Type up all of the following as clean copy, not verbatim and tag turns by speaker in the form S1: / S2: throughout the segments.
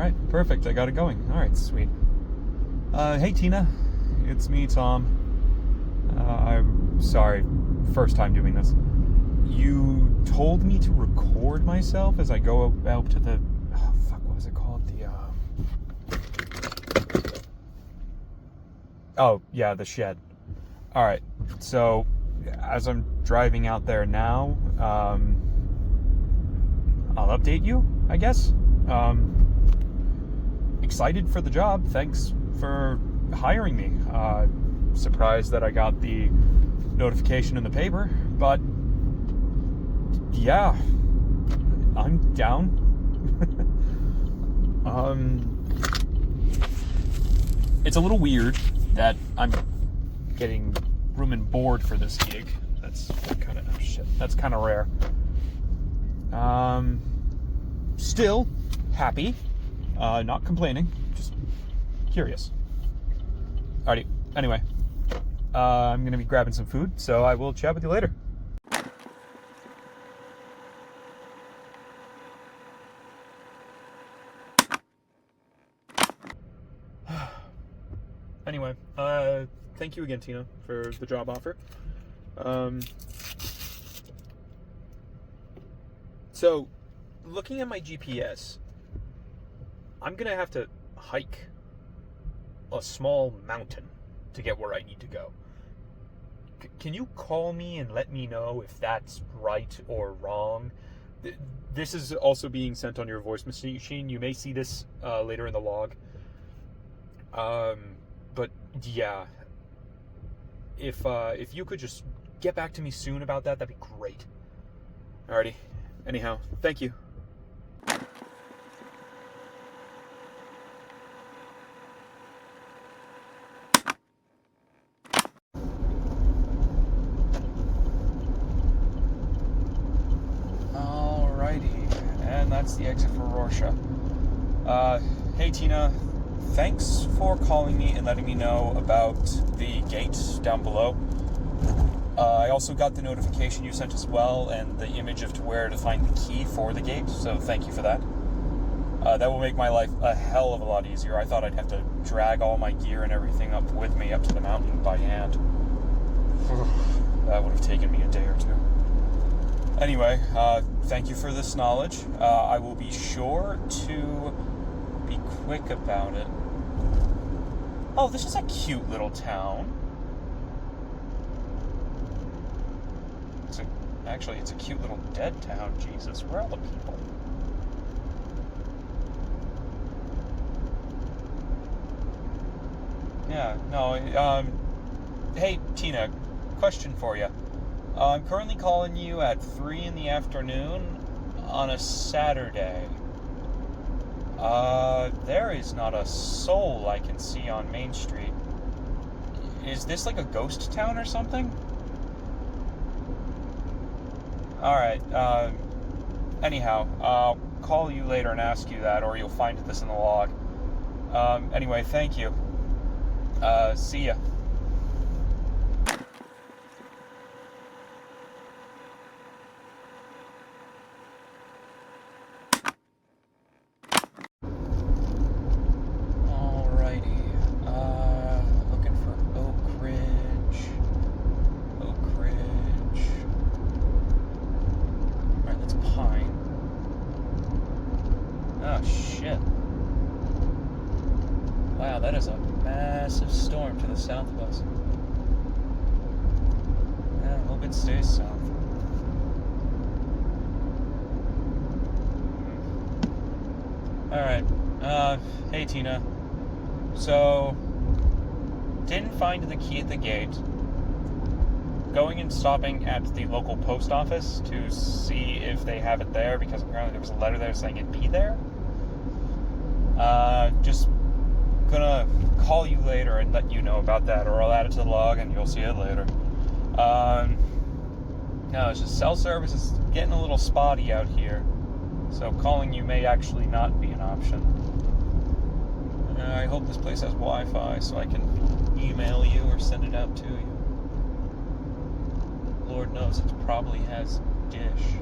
S1: right, perfect. I got it going. All right, sweet. Hey, Tina. It's me, Tom. I'm sorry. First time doing this. You told me to record myself as I go out to the... Oh, fuck, what was it called? Oh, yeah, the shed. All right, so as I'm driving out there now, I'll update you, I guess. Excited for the job. Thanks for hiring me. Surprised that I got the notification in the paper, but yeah, I'm down. It's a little weird that I'm getting room and board for this gig. That's kind of shit. That's kind of rare. Still happy. Not complaining. Just curious. Alrighty. Anyway, I'm gonna be grabbing some food, so I will chat with you later. Anyway, thank you again, Tina, for the job offer. So, looking at my GPS, I'm gonna have to hike a small mountain to get where I need to go. Can you call me and let me know if that's right or wrong? This is also being sent on your voice machine. You may see this later in the log. But yeah, if you could just get back to me soon about that, that'd be great. Alrighty. Anyhow, thank you. Alrighty, and that's the exit for Rorsha. Hey Tina, thanks for calling me and letting me know about the gate down below. I also got the notification you sent as well, and the image of where to find the key for the gate, so thank you for that. That will make my life a hell of a lot easier. I thought I'd have to drag all my gear and everything up with me up to the mountain by hand. That would have taken me a day or two. Anyway, thank you for this knowledge. I will be sure to be quick about it. Oh, this is a cute little town. Actually, it's a cute little dead town. Jesus, where are the people? Yeah, no, hey, Tina, question for you. I'm currently calling you at 3 in the afternoon on a Saturday. There is not a soul I can see on Main Street. Is this like a ghost town or something? Alright, anyhow, I'll call you later and ask you that, or you'll find this in the log. Anyway, thank you. See ya. Oh, shit. Wow, that is a massive storm to the south of us. Yeah, I hope it stays south. Alright, hey Tina. So, didn't find the key at the gate. Going and stopping at the local post office to see if they have it there, because apparently there was a letter there saying it'd be there. Just gonna call you later and let you know about that, or I'll add it to the log and you'll see it later. No, it's just cell service is getting a little spotty out here, so calling you may actually not be an option. I hope this place has Wi-Fi so I can email you or send it out to you. Lord knows it probably has Dish.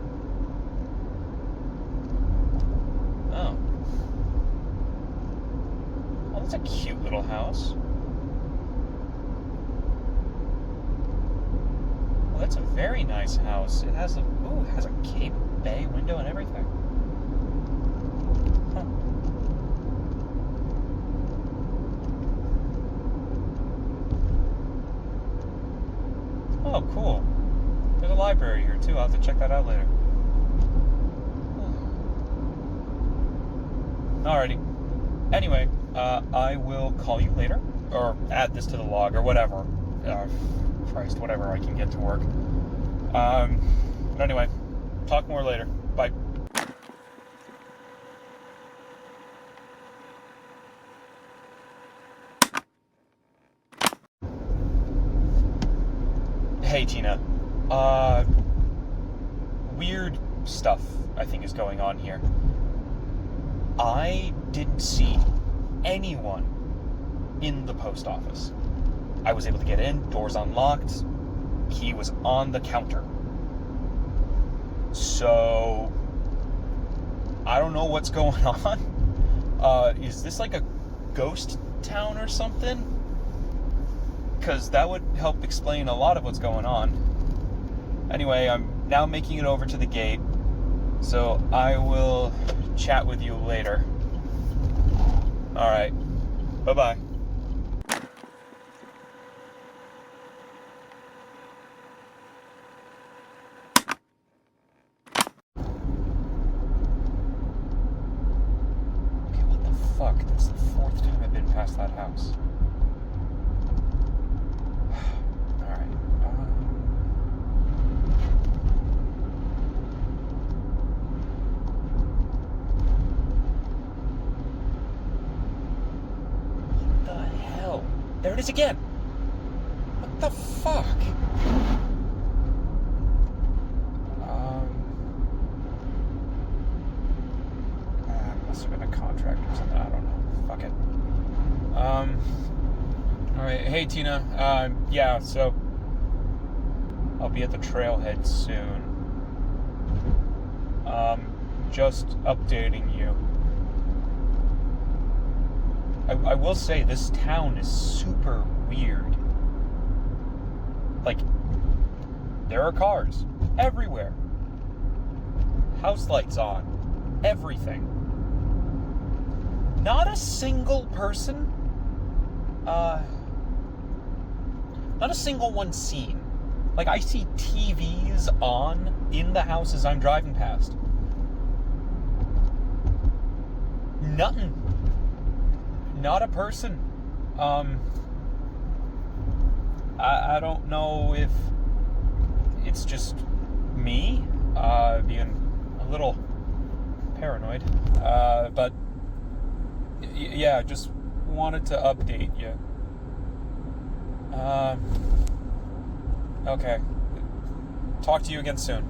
S1: Oh. That's a cute little house. Well, that's a very nice house. It has a Cape Bay window and everything. Huh. Oh, cool. There's a library here too. I'll have to check that out later. Alrighty. Anyway, I will call you later, or add this to the log, or whatever. Christ, whatever I can get to work. But anyway, talk more later. Bye. Hey, Tina. Weird stuff, I think, is going on here. I didn't see anyone in the post office. I was able to get in, doors unlocked. He was on the counter. So, I don't know what's going on. Is this like a ghost town or something? Because that would help explain a lot of what's going on. Anyway, I'm now making it over to the gate. So, I will chat with you later. Alright. Bye-bye. Okay, what the fuck? That's the 4th time I've been past that house. Alright. There it is again. What the fuck? Must have been a contract or something. I don't know. Fuck it. Alright. Hey, Tina. Yeah, so I'll be at the trailhead soon. Just updating you. I will say, this town is super weird. Like, there are cars everywhere. House lights on. Everything. Not a single person. Not a single one seen. Like, I see TVs on in the houses I'm driving past. Nothing. Not a person. I don't know if it's just me being a little paranoid, but yeah, just wanted to update you. Okay. Talk to you again soon.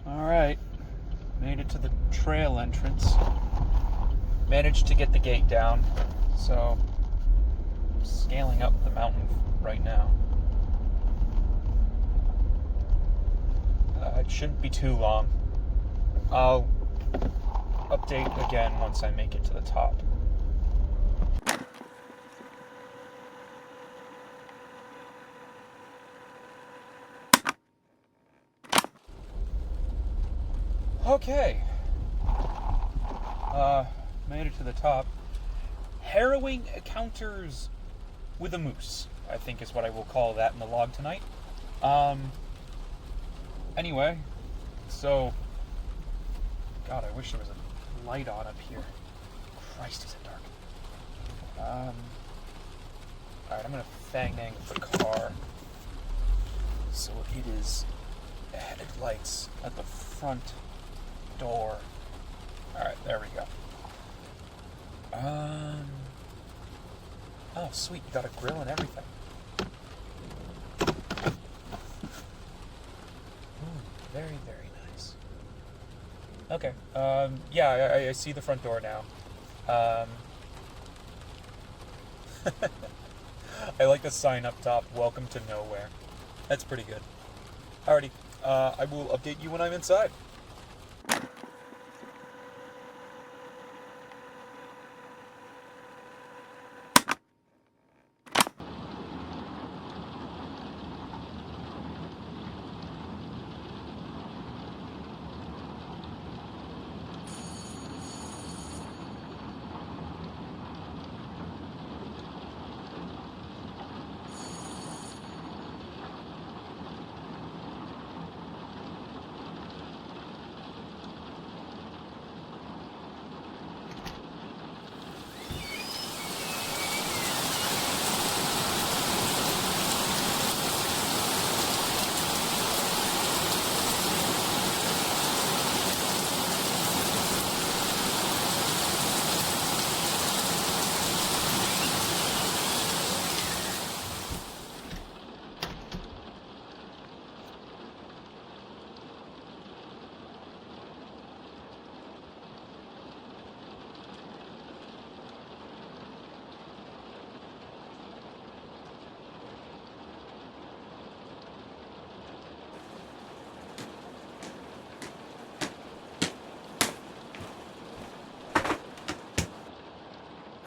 S1: Alright, made it to the trail entrance. Managed to get the gate down, so I'm scaling up the mountain right now. It shouldn't be too long. I'll update again once I make it to the top. Okay. Made it to the top. Harrowing encounters with a moose, I think is what I will call that in the log tonight. Anyway, so... God, I wish there was a light on up here. Christ, is it dark. Alright, I'm gonna fang-nang the car. So it is headlights at the front door. Alright, there we go. Oh, sweet, you got a grill and everything. Very, very nice. Okay, yeah, I see the front door now. I like the sign up top, welcome to nowhere. That's pretty good. Alrighty, I will update you when I'm inside.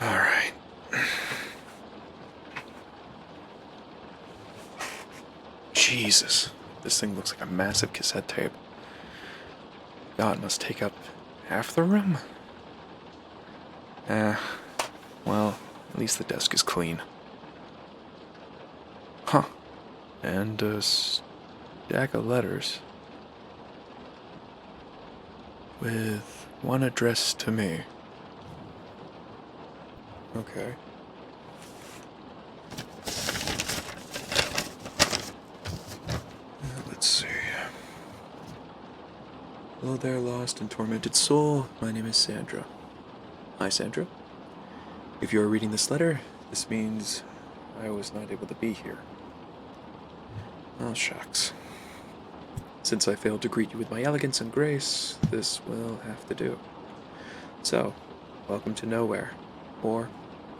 S1: Alright. Jesus. This thing looks like a massive cassette tape. God, it must take up half the room. Well, at least the desk is clean. Huh. And a stack of letters. With one addressed to me. Okay. Let's see. Hello there, lost and tormented soul. My name is Sandra. Hi, Sandra. If you are reading this letter, this means I was not able to be here. Oh, shucks. Since I failed to greet you with my elegance and grace, this will have to do. So, welcome to nowhere, or,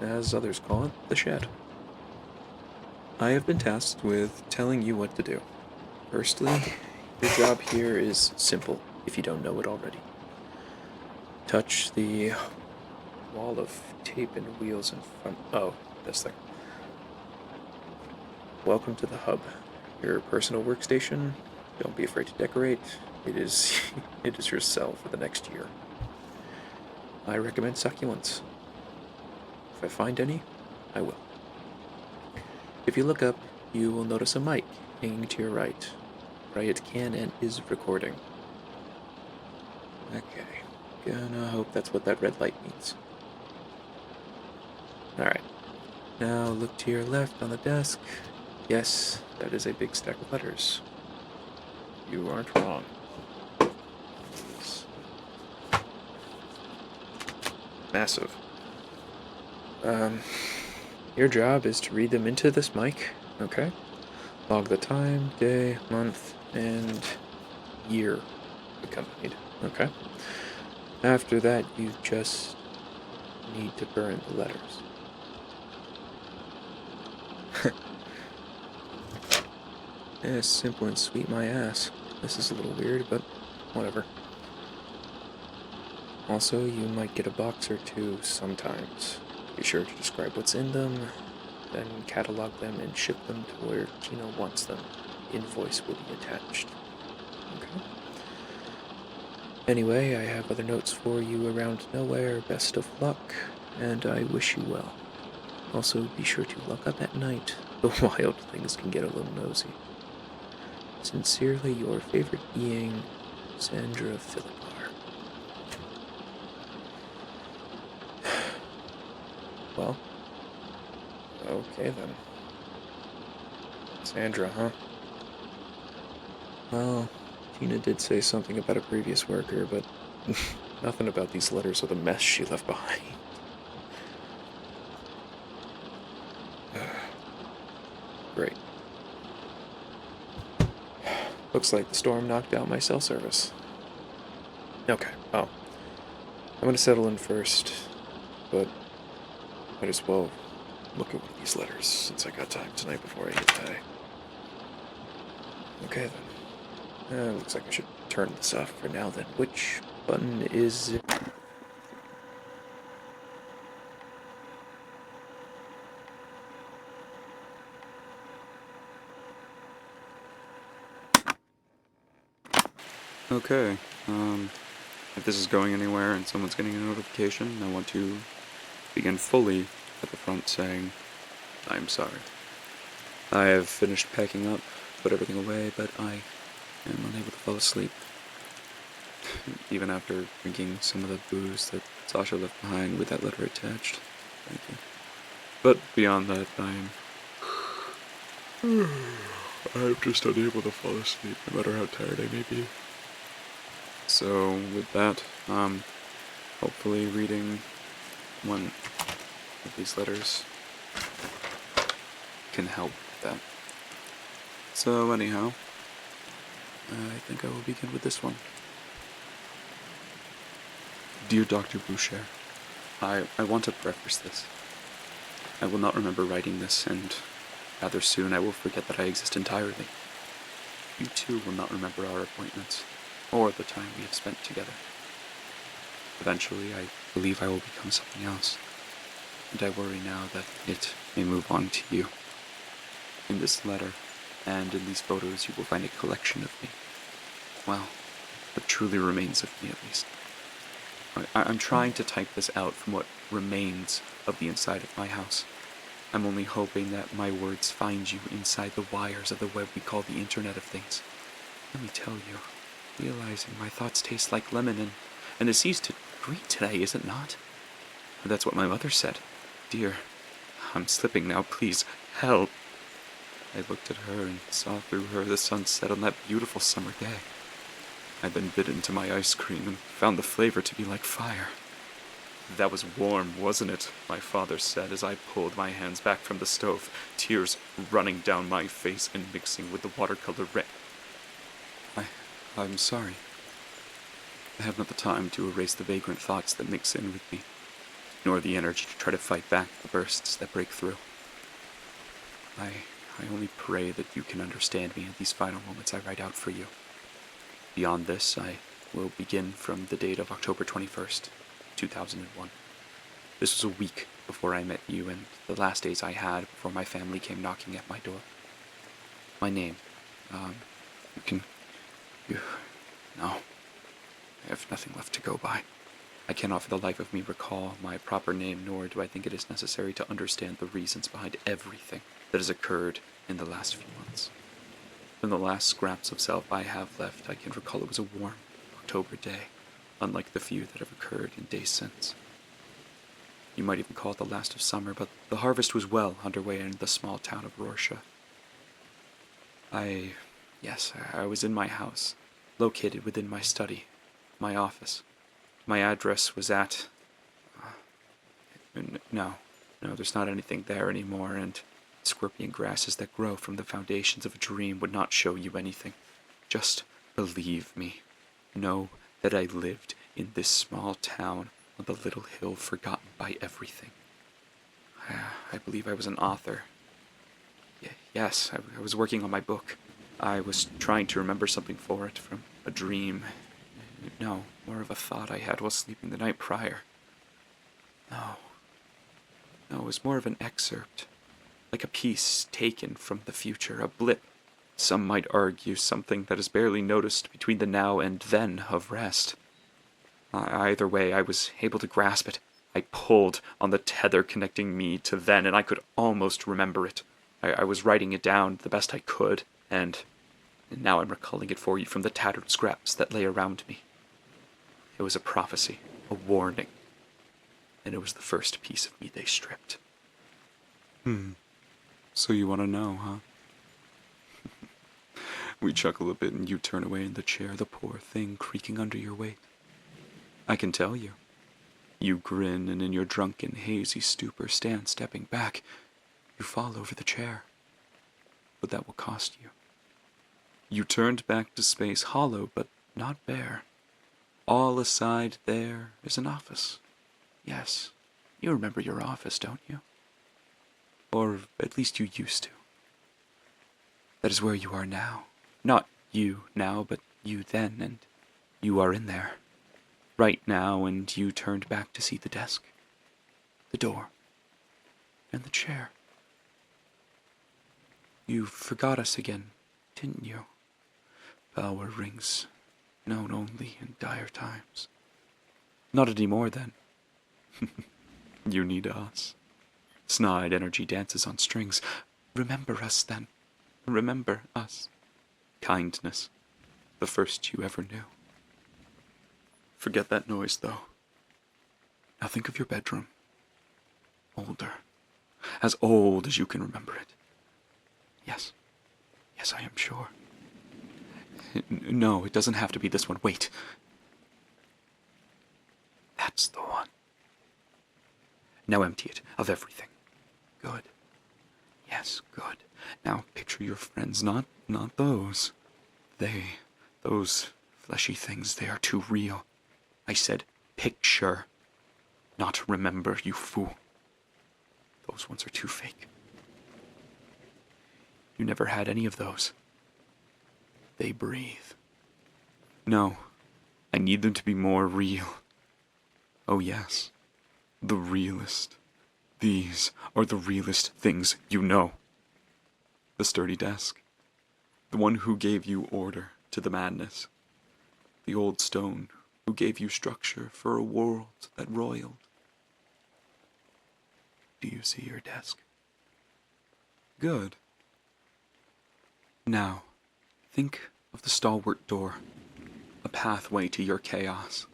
S1: as others call it, the shed. I have been tasked with telling you what to do. Firstly, your job here is simple, if you don't know it already. Touch the wall of tape and wheels in front. Oh, this thing. Welcome to the hub, your personal workstation. Don't be afraid to decorate. It is your cell for the next year. I recommend succulents. If I find any, I will. If you look up, you will notice a mic hanging to your right. Riot can and is recording. Okay, gonna hope that's what that red light means. Alright, now look to your left on the desk. Yes, that is a big stack of letters. You aren't wrong. It's massive. Your job is to read them into this mic, okay? Log the time, day, month, and year accompanied, okay? After that, you just need to burn the letters. Yeah, simple and sweet, my ass. This is a little weird, but whatever. Also, you might get a box or two sometimes. Be sure to describe what's in them, then catalog them and ship them to where Gina wants them. Invoice will be attached. Okay. Anyway, I have other notes for you around nowhere. Best of luck, and I wish you well. Also, be sure to lock up at night. The wild things can get a little nosy. Sincerely, your favorite being, Sandra Philippar. Well, okay then. Sandra, huh? Well, Tina did say something about a previous worker, but nothing about these letters or the mess she left behind. Great. Looks like the storm knocked out my cell service. Okay, I'm gonna settle in first, but might as well look at one of these letters since I got time tonight before I hit pay.
S2: Okay then. Looks like I should turn this off for now then. Which button is it?
S1: Okay, if this is going anywhere and someone's getting a notification, I want to begin fully at the front saying, I'm sorry. I have finished packing up, put everything away, but I am unable to fall asleep. Even after drinking some of the booze that Sasha left behind with that letter attached. Thank you. But beyond that, I'm just unable to fall asleep, no matter how tired I may be. So, with that, hopefully reading one of these letters can help with that. So, anyhow, I think I will begin with this one. Dear Dr. Boucher, I want to preface this. I will not remember writing this, and rather soon I will forget that I exist entirely. You too will not remember our appointments, or the time we have spent together. Eventually, I believe I will become something else, and I worry now that it may move on to you. In this letter, and in these photos, you will find a collection of me. Well, what truly remains of me, at least. I'm trying to type this out from what remains of the inside of my house. I'm only hoping that my words find you inside the wires of the web we call the Internet of Things. Let me tell you, realizing my thoughts taste like lemon and the sea's to green today, is it not? That's what my mother said. Dear, I'm slipping now, please, help. I looked at her and saw through her the sunset on that beautiful summer day. I then bit into my ice cream and found the flavor to be like fire. That was warm, wasn't it? My father said as I pulled my hands back from the stove, tears running down my face and mixing with the watercolor red. I'm sorry. I have not the time to erase the vagrant thoughts that mix in with me, nor the energy to try to fight back the bursts that break through. I only pray that you can understand me in these final moments I write out for you. Beyond this, I will begin from the date of October 21st, 2001. This was a week before I met you and the last days I had before my family came knocking at my door. My name, no, I have nothing left to go by. I cannot for the life of me recall my proper name, nor do I think it is necessary to understand the reasons behind everything that has occurred in the last few months. From the last scraps of self I have left, I can recall it was a warm October day, unlike the few that have occurred in days since. You might even call it the last of summer, but the harvest was well underway in the small town of Rorsha. I was in my house, located within my study, my office. My address was at... No, there's not anything there anymore, and scorpion grasses that grow from the foundations of a dream would not show you anything. Just believe me. Know that I lived in this small town on the little hill forgotten by everything. I believe I was an author. Yes, I was working on my book. I was trying to remember something for it from a dream. No, more of a thought I had while sleeping the night prior. No, it was more of an excerpt. Like a piece taken from the future, a blip. Some might argue something that is barely noticed between the now and then of rest. Either way, I was able to grasp it. I pulled on the tether connecting me to then, and I could almost remember it. I was writing it down the best I could, and now I'm recalling it for you from the tattered scraps that lay around me. It was a prophecy, a warning, and it was the first piece of me they stripped. So you want to know, huh? We chuckle a bit and you turn away in the chair, the poor thing creaking under your weight. I can tell you. You grin and in your drunken, hazy stupor stand stepping back. You fall over the chair. But that will cost you. You turned back to space, hollow but not bare. All aside there is an office. Yes, you remember your office, don't you? Or at least you used to. That is where you are now,
S2: Not you now, but you then, and you are in there. Right now, and you turned back to see the desk, the door, and the chair. You forgot us again, didn't you? Power rings, known only in dire times. Not anymore, then. You need us. Snide energy dances on strings. Remember us, then. Remember us. Kindness, the first you ever knew. Forget that noise, though. Now think of your bedroom. Older. As old as you can remember it. Yes. Yes, I am sure. No, it doesn't have to be this one. Wait. That's the one. Now empty it of everything. Good. Yes, good. Now picture your friends, not those. Those fleshy things, they are too real. I said picture, not remember, you fool. Those ones are too fake. You never had any of those. They breathe. No, I need them to be more real. Oh yes, the realest. These are the realest things you know. The sturdy desk. The one who gave you order to the madness. The old stone who gave you structure for a world that roiled. Do you see your desk? Good. Now, think of the stalwart door, a pathway to your chaos.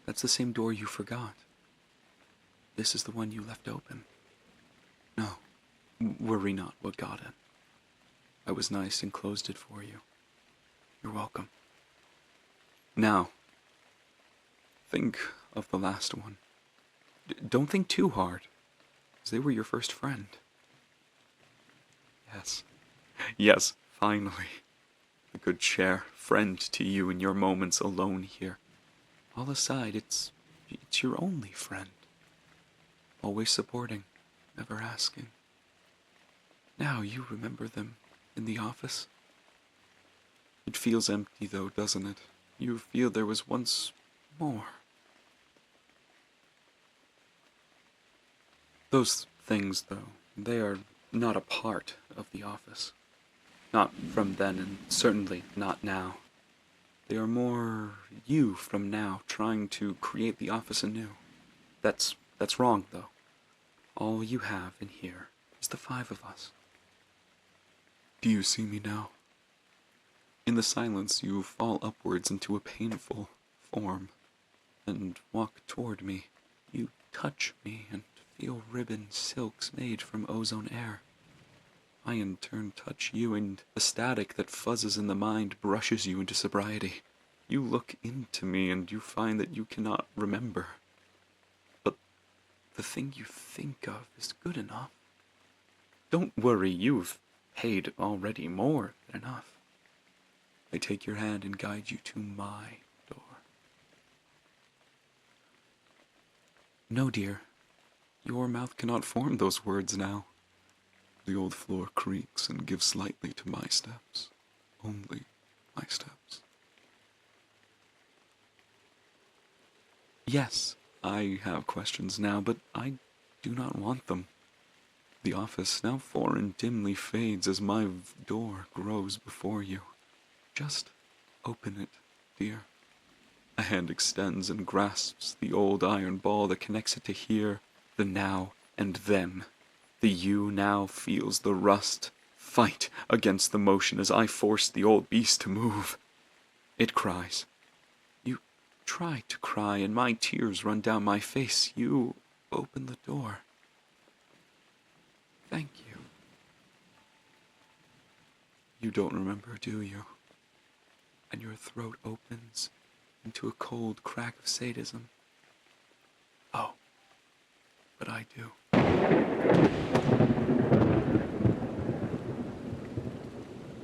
S2: That's the same door you forgot. This is the one you left open. No, worry not what got in. I was nice and closed it for you. You're welcome. Now, think of the last one. Don't think too hard, because they were your first friend. Yes, finally. A good chair, friend to you in your moments alone here. All aside, it's your only friend. Always supporting, never asking. Now you remember them in the office? It feels empty though, doesn't it? You feel there was once more. Those things, though, they are not a part of the office. Not from then, and certainly not now. They are more you from now, trying to create the office anew. That's wrong, though. All you have in here is the 5 of us. Do you see me now? In the silence, you fall upwards into a painful form, and walk toward me. You touch me and feel ribbon silks made from ozone air. I in turn touch you, and the static that fuzzes in the mind brushes you into sobriety. You look into me, and you find that you cannot remember. But the thing you think of is good enough. Don't worry, you've paid already more than enough. I take your hand and guide you to my door. No, dear. Your mouth cannot form those words now. The old floor creaks and gives slightly to my steps. Only my steps. Yes, I have questions now, but I do not want them. The office, now foreign, dimly fades as my door grows before you. Just open it, dear. A hand extends and grasps the old iron ball that connects it to here, the now and then. The you now feels the rust fight against the motion as I force the old beast to move. It cries. You try to cry, and my tears run down my face. You open the door. Thank you. You don't remember, do you? And your throat opens into a cold crack of sadism. Oh, but I do.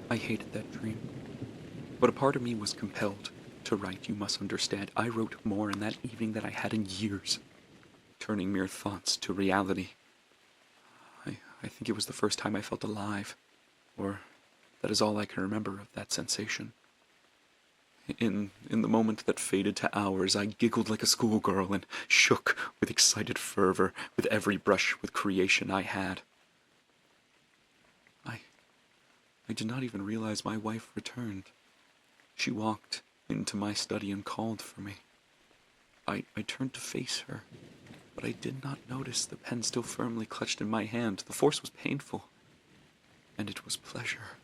S2: I hated that dream, but a part of me was compelled to write. You must understand, I wrote more in that evening than I had in years, turning mere thoughts to reality. I think it was the first time I felt alive, or That is all I can remember of that sensation. In the moment that faded to hours, I giggled like a schoolgirl and shook with excited fervor with every brush with creation I had. I did not even realize my wife returned. She walked into my study and called for me. I turned to face her, but I did not notice the pen still firmly clutched in my hand. The force was painful, and it was pleasure.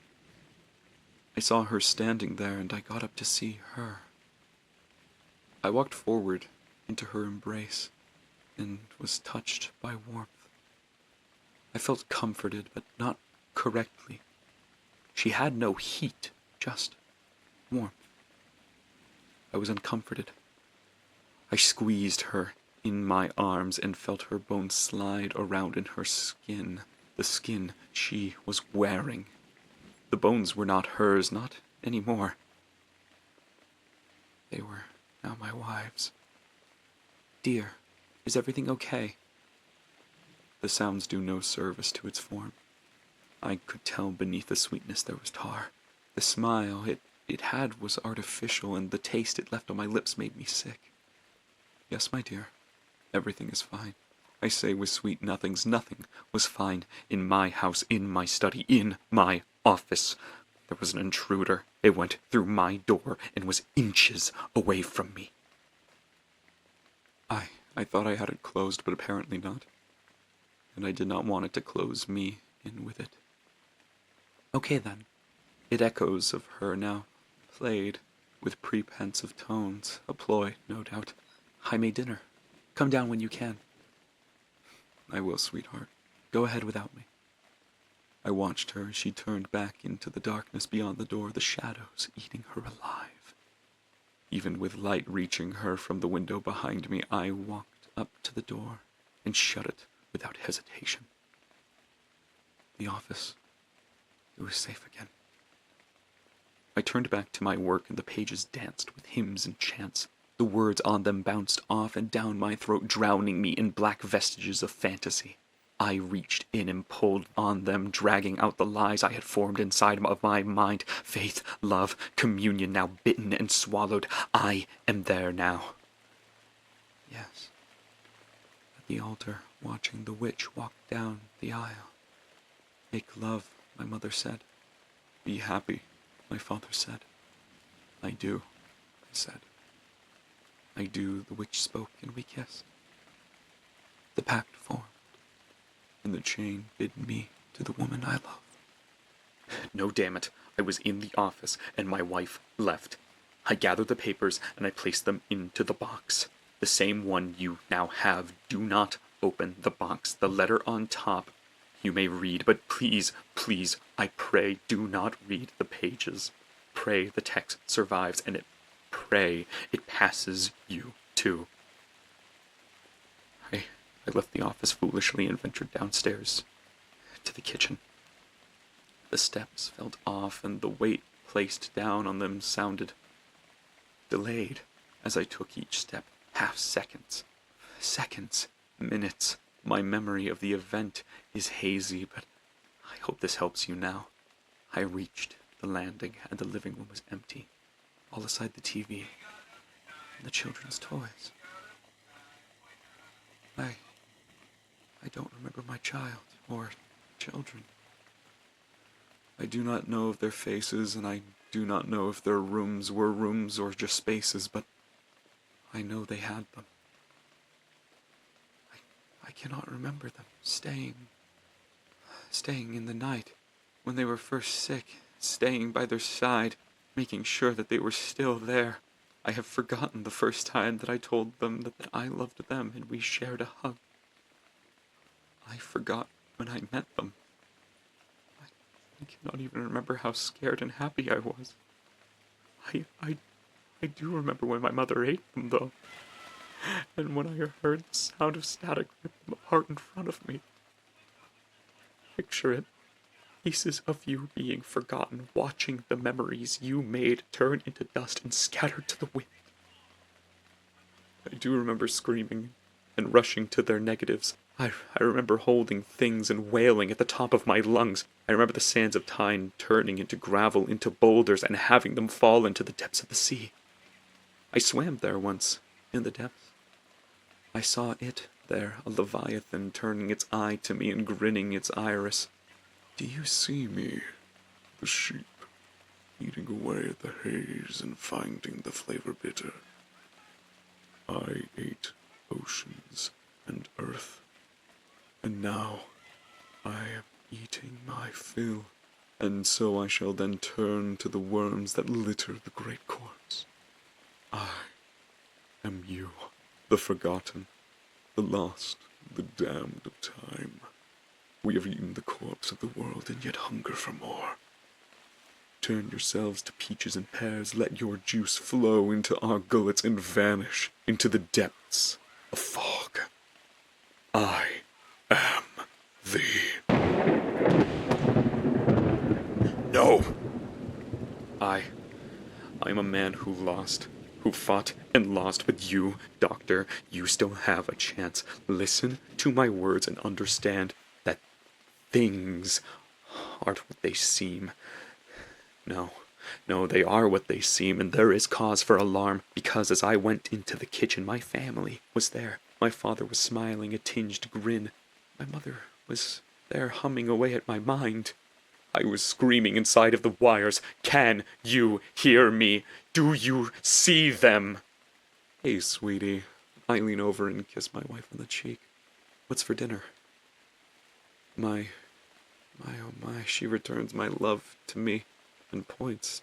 S2: I saw her standing there, and I got up to see her. I walked forward into her embrace, and was touched by warmth. I felt comforted, but not correctly. She had no heat, just warmth. I was uncomforted. I squeezed her in my arms and felt her bones slide around in her skin, the skin she was wearing. The bones were not hers, not anymore. They were now my wife's. "Dear, is everything okay?" The sounds do no service to its form. I could tell beneath the sweetness there was tar. The smile it had was artificial, and the taste it left on my lips made me sick. "Yes, my dear, everything is fine," I say with sweet nothings. Nothing was fine in my house, in my study, in my office. There was an intruder. It went through my door and was inches away from me. I thought I had it closed, but apparently not. And I did not want it to close me in with it. "Okay then." It echoes of her now, played with prepensive tones, a ploy, no doubt. "I made dinner. Come down when you can." "I will, sweetheart. Go ahead without me." I watched her as she turned back into the darkness beyond the door, the shadows eating her alive. Even with light reaching her from the window behind me, I walked up to the door and shut it without hesitation. The office. It was safe again. I turned back to my work, and the pages danced with hymns and chants. The words on them bounced off and down my throat, drowning me in black vestiges of fantasy. I reached in and pulled on them, dragging out the lies I had formed inside of my mind. Faith, love, communion, now bitten and swallowed. I am there now. Yes. At the altar, watching the witch walk down the aisle. "Make love," my mother said. "Be happy," my father said. "I do," I said. "I do," the witch spoke, and we kissed. The pact formed, and the chain bid me to the woman I love. No, damn it. I was in the office, and my wife left. I gathered the papers, and I placed them into the box. The same one you now have. Do not open the box. The letter on top you may read, but please, please, I pray, do not read the pages. Pray the text survives, and pray it passes you too. I left the office foolishly and ventured downstairs to the kitchen. The steps felt off, and the weight placed down on them sounded delayed as I took each step. Half seconds, minutes. My memory of the event is hazy, but I hope this helps you now. I reached the landing, and the living room was empty, all aside the TV and the children's toys. I don't remember my child or children. I do not know of their faces, and I do not know if their rooms were rooms or just spaces, but I know they had them. I cannot remember them staying in the night when they were first sick, staying by their side, making sure that they were still there. I have forgotten the first time that I told them that I loved them and we shared a hug. I forgot when I met them. I cannot even remember how scared and happy I was. I do remember when my mother ate them, though. And when I heard the sound of static rip them apart in front of me. Picture it. Pieces of you being forgotten, watching the memories you made turn into dust and scattered to the wind. I do remember screaming and rushing to their negatives. I remember holding things and wailing at the top of my lungs. I remember the sands of time turning into gravel, into boulders, and having them fall into the depths of the sea. I swam there once, in the depths. I saw it there, a leviathan turning its eye to me and grinning its iris.
S3: Do you see me, the sheep, eating away at the haze and finding the flavor bitter? I ate oceans and earth, and now I am eating my fill, and so I shall then turn to the worms that litter the great corpse. I am you, the forgotten, the lost, the damned of time. We have eaten the corpse of the world and yet hunger for more. Turn yourselves to peaches and pears, let your juice flow into our gullets and vanish into the depths of fog. I am thee. No!
S2: I am a man who lost, who fought and lost, but you, Doctor, you still have a chance. Listen to my words and understand that things aren't what they seem. No, they are what they seem, and there is cause for alarm, because as I went into the kitchen, my family was there. My father was smiling a tinged grin. My mother was there humming away at my mind. I was screaming inside of the wires. Can you hear me? Do you see them?
S3: Hey, sweetie. I lean over and kiss my wife on the cheek. What's for dinner? My, oh my, she returns my love to me and points.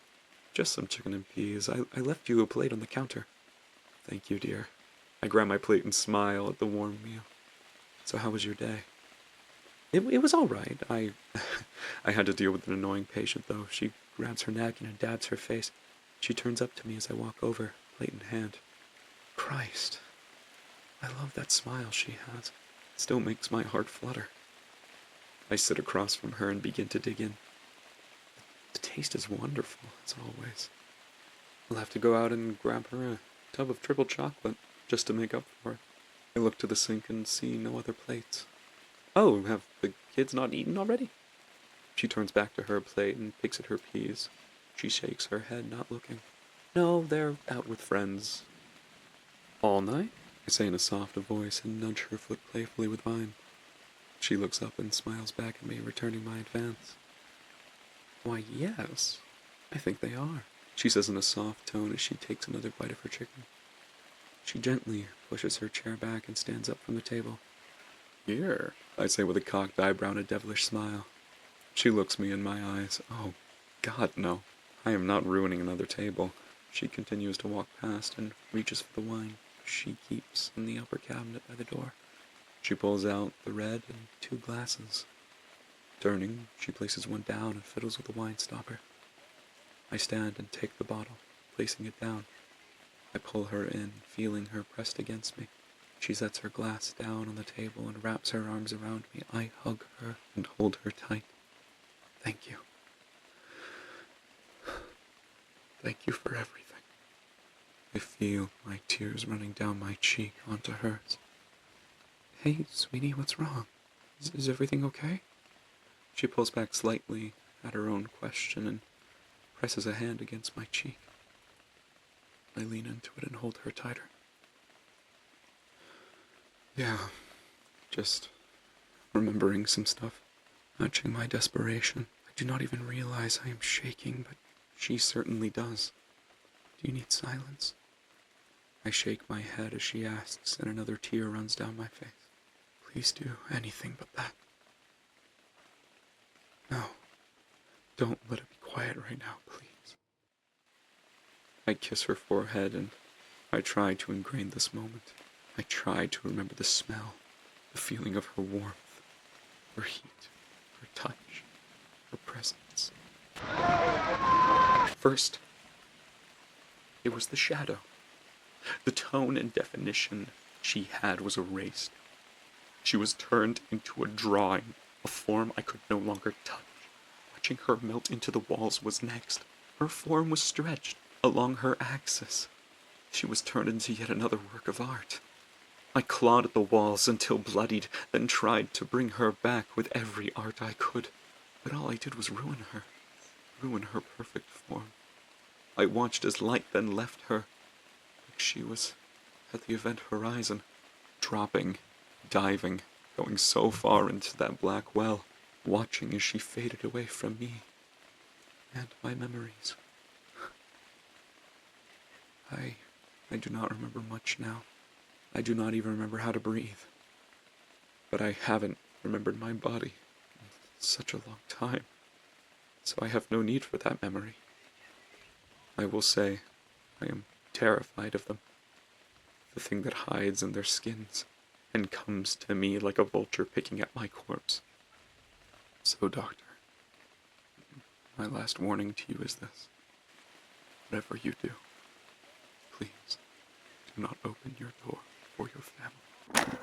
S3: Just some chicken and peas. I left you a plate on the counter. Thank you, dear. I grab my plate and smile at the warm meal. So how was your day? It was all right. I had to deal with an annoying patient, though. She grabs her napkin and dabs her face. She turns up to me as I walk over, plate in hand. Christ. I love that smile she has. It still makes my heart flutter. I sit across from her and begin to dig in. The taste is wonderful, as always. I'll have to go out and grab her a tub of triple chocolate, just to make up for it. I look to the sink and see no other plates. Oh, have the kids not eaten already? She turns back to her plate and picks at her peas. She shakes her head, not looking. No, they're out with friends. All night? I say in a soft voice and nudge her foot playfully with mine. She looks up and smiles back at me, returning my advance. Why, yes, I think they are, she says in a soft tone as she takes another bite of her chicken. She gently pushes her chair back and stands up from the table. Here, I say with a cocked eyebrow and a devilish smile. She looks me in my eyes. Oh, God, no. I am not ruining another table. She continues to walk past and reaches for the wine she keeps in the upper cabinet by the door. She pulls out the red and 2 glasses. Turning, she places one down and fiddles with the wine stopper. I stand and take the bottle, placing it down. I pull her in, feeling her pressed against me. She sets her glass down on the table and wraps her arms around me. I hug her and hold her tight. Thank you. Thank you for everything. I feel my tears running down my cheek onto hers. Hey, sweetie, what's wrong? Is everything okay? She pulls back slightly at her own question and presses a hand against my cheek. I lean into it and hold her tighter. Yeah, just remembering some stuff, matching my desperation. I do not even realize I am shaking, but she certainly does. Do you need silence? I shake my head as she asks, and another tear runs down my face. Please do anything but that. No, don't let it be quiet right now, please. I kiss her forehead and I try to ingrain this moment. I try to remember the smell, the feeling of her warmth, her heat, her touch, her presence. First, it was the shadow. The tone and definition she had was erased. She was turned into a drawing, a form I could no longer touch. Watching her melt into the walls was next. Her form was stretched along her axis. She was turned into yet another work of art. I clawed at the walls until bloodied, then tried to bring her back with every art I could. But all I did was ruin her perfect form. I watched as light then left her, like she was at the event horizon, dropping, diving, going so far into that black well, watching as she faded away from me and my memories. I do not remember much now. I do not even remember how to breathe. But I haven't remembered my body in such a long time, so I have no need for that memory. I will say I am terrified of them, the thing that hides in their skins and comes to me like a vulture picking at my corpse. So, Doctor, my last warning to you is this. Whatever you do, please do not open your door for your family.